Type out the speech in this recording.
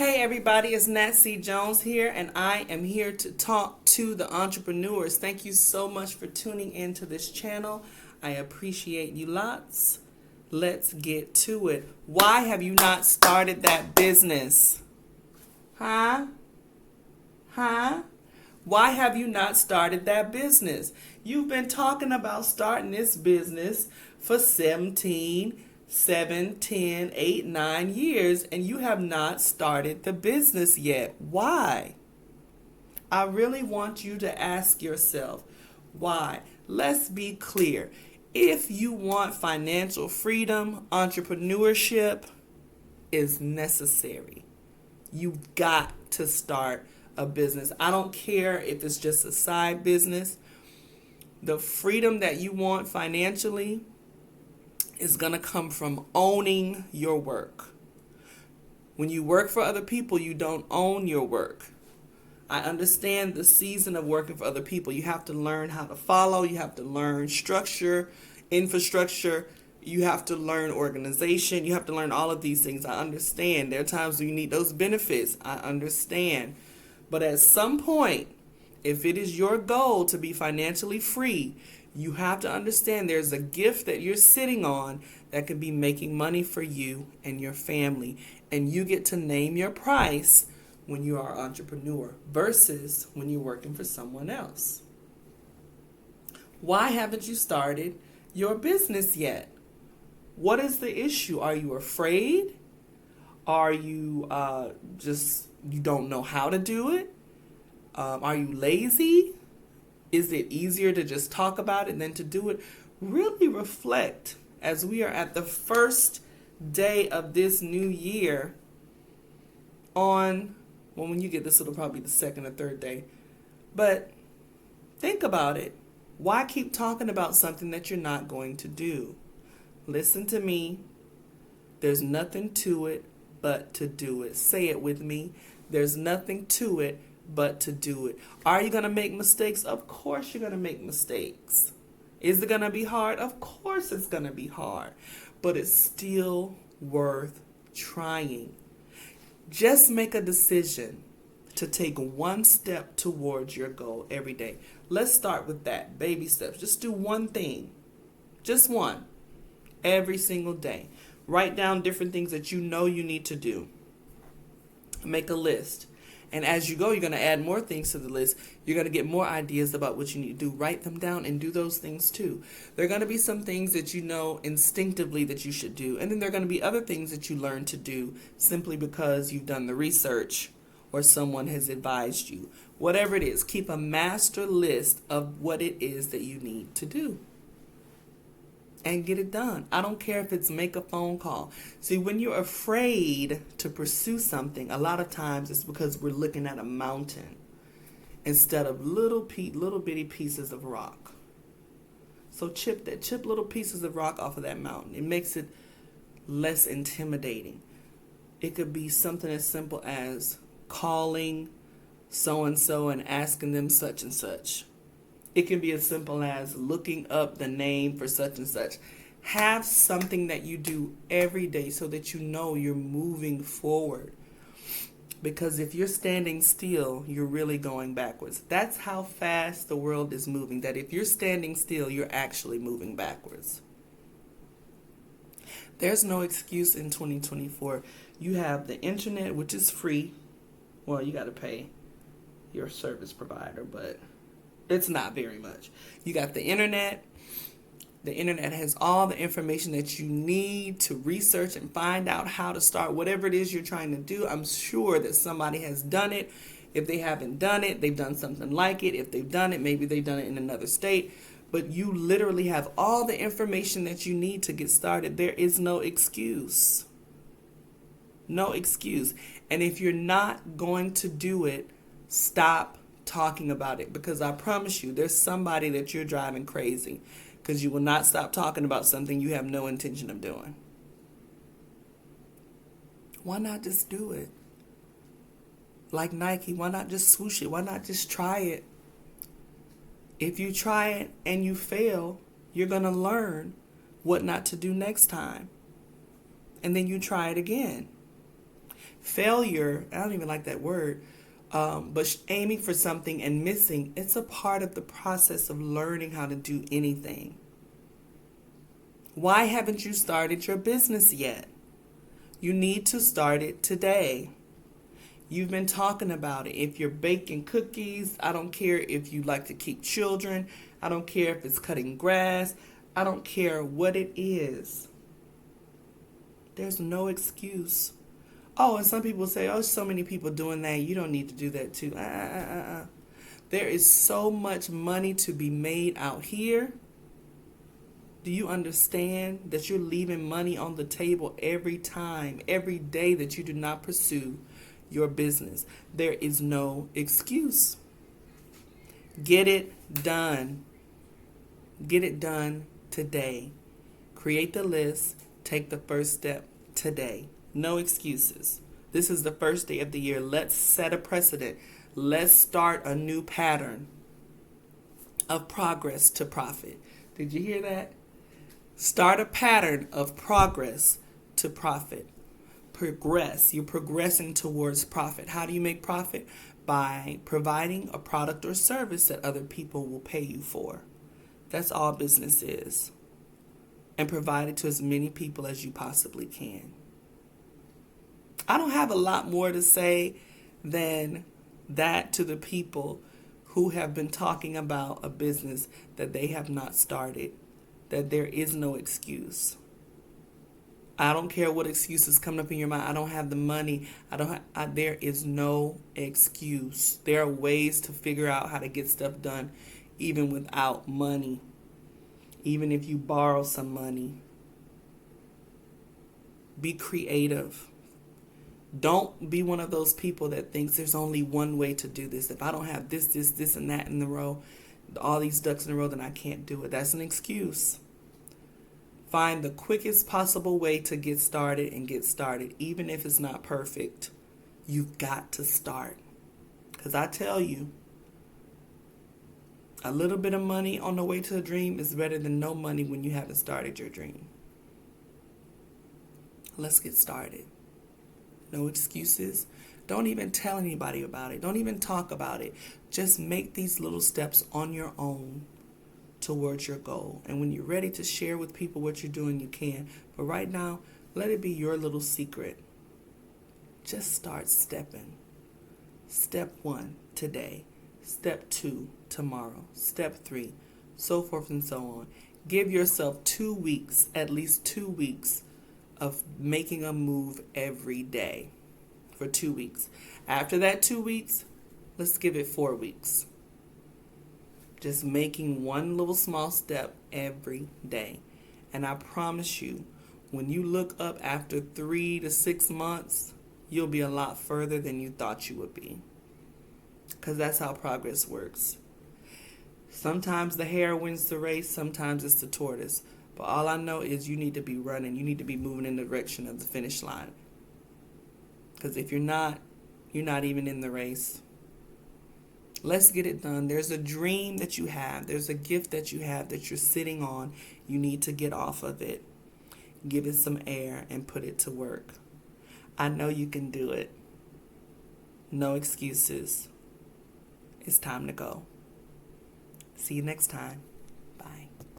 Hey everybody, it's Nancy Jones here, and I am here to talk to the entrepreneurs. Thank you so much for tuning into this channel. I appreciate you lots. Let's get to it. Why have you not started that business? Huh? Why have you not started that business? You've been talking about starting this business for 7, 10, 8, 9 years, and you have not started the business yet. Why? I really want you to ask yourself, why? Let's be clear. If you want financial freedom, entrepreneurship is necessary. You've got to start a business. I don't care if it's just a side business. The freedom that you want financially is going to come from owning your work. When you work for other people, you don't own your work. I understand the season of working for other people. You have to learn how to follow. You have to learn structure, infrastructure. You have to learn organization. You have to learn all of these things. I understand. There are times when you need those benefits. I understand. But at some point, if it is your goal to be financially free, you have to understand there's a gift that you're sitting on that could be making money for you and your family. And you get to name your price when you are an entrepreneur versus when you're working for someone else. Why haven't you started your business yet? What is the issue? Are you afraid? Are you you don't know how to do it? Are you lazy? Is it easier to just talk about it than to do it? Really reflect as we are at the first day of this new year on, well, when you get this, it'll probably be the second or third day. But think about it. Why keep talking about something that you're not going to do? Listen to me. There's nothing to it but to do it. Say it with me. There's nothing to it but to do it. Are you going to make mistakes? Of course you're going to make mistakes. Is it going to be hard? Of course it's going to be hard. But it's still worth trying. Just make a decision to take one step towards your goal every day. Let's start with that. Baby steps. Just do one thing. Just one. Every single day. Write down different things that you know you need to do. Make a list. And as you go, you're going to add more things to the list. You're going to get more ideas about what you need to do. Write them down and do those things too. There are going to be some things that you know instinctively that you should do. And then there are going to be other things that you learn to do simply because you've done the research or someone has advised you. Whatever it is, keep a master list of what it is that you need to do. And get it done. I don't care if it's make a phone call. See, when you're afraid to pursue something, a lot of times it's because we're looking at a mountain instead of little bitty pieces of rock. So chip little pieces of rock off of that mountain. It makes it less intimidating. It could be something as simple as calling so-and-so and asking them such and such. It can be as simple as looking up the name for such and such. Have something that you do every day so that you know you're moving forward. Because if you're standing still, you're really going backwards. That's how fast the world is moving. That if you're standing still, you're actually moving backwards. There's no excuse in 2024. You have the internet, which is free. Well, you got to pay your service provider, but it's not very much. You got the internet. The internet has all the information that you need to research and find out how to start whatever it is you're trying to do. I'm sure that somebody has done it. If they haven't done it, they've done something like it. If they've done it, maybe they've done it in another state. But you literally have all the information that you need to get started. There is no excuse. No excuse. And if you're not going to do it, stop talking about it, because I promise you there's somebody that you're driving crazy because you will not stop talking about something you have no intention of doing. Why not just do it? Like Nike, why not just swoosh it? Why not just try it? If you try it and you fail, you're going to learn what not to do next time. And then you try it again. Failure, I don't even like that word, but aiming for something and missing, it's a part of the process of learning how to do anything. Why haven't you started your business yet? You need to start it today. You've been talking about it. If you're baking cookies, I don't care if you like to keep children, I don't care if it's cutting grass, I don't care what it is. There's no excuse. Oh, and some people say, oh, so many people doing that, you don't need to do that too. There is so much money to be made out here. Do you understand that you're leaving money on the table every time, every day that you do not pursue your business? There is no excuse. Get it done. Get it done today. Create the list. Take the first step today. No excuses. This is the first day of the year. Let's set a precedent. Let's start a new pattern of progress to profit. Did you hear that? Start a pattern of progress to profit. Progress. You're progressing towards profit. How do you make profit? By providing a product or service that other people will pay you for. That's all business is. And provide it to as many people as you possibly can. I don't have a lot more to say than that to the people who have been talking about a business that they have not started, that there is no excuse. I don't care what excuses coming up in your mind. I don't have the money. There is no excuse. There are ways to figure out how to get stuff done even without money. Even if you borrow some money. Be creative. Don't be one of those people that thinks there's only one way to do this. If I don't have this, and that in the row, all these ducks in a row, then I can't do it. That's an excuse. Find the quickest possible way to get started and get started. Even if it's not perfect, you've got to start. Because I tell you, a little bit of money on the way to a dream is better than no money when you haven't started your dream. Let's get started. No excuses. Don't even tell anybody about it. Don't even talk about it. Just make these little steps on your own towards your goal. And when you're ready to share with people what you're doing, you can. But right now, let it be your little secret. Just start stepping. Step 1, today. Step 2, tomorrow. Step 3, so forth and so on. Give yourself 2 weeks, at least 2 weeks, of making a move every day for 2 weeks. After that 2 weeks, let's give it 4 weeks. Just making one little small step every day. And I promise you, when you look up after 3 to 6 months, you'll be a lot further than you thought you would be. Because that's how progress works. Sometimes the hare wins the race, sometimes it's the tortoise. But all I know is you need to be running. You need to be moving in the direction of the finish line. Because if you're not even in the race. Let's get it done. There's a dream that you have. There's a gift that you have that you're sitting on. You need to get off of it. Give it some air and put it to work. I know you can do it. No excuses. It's time to go. See you next time.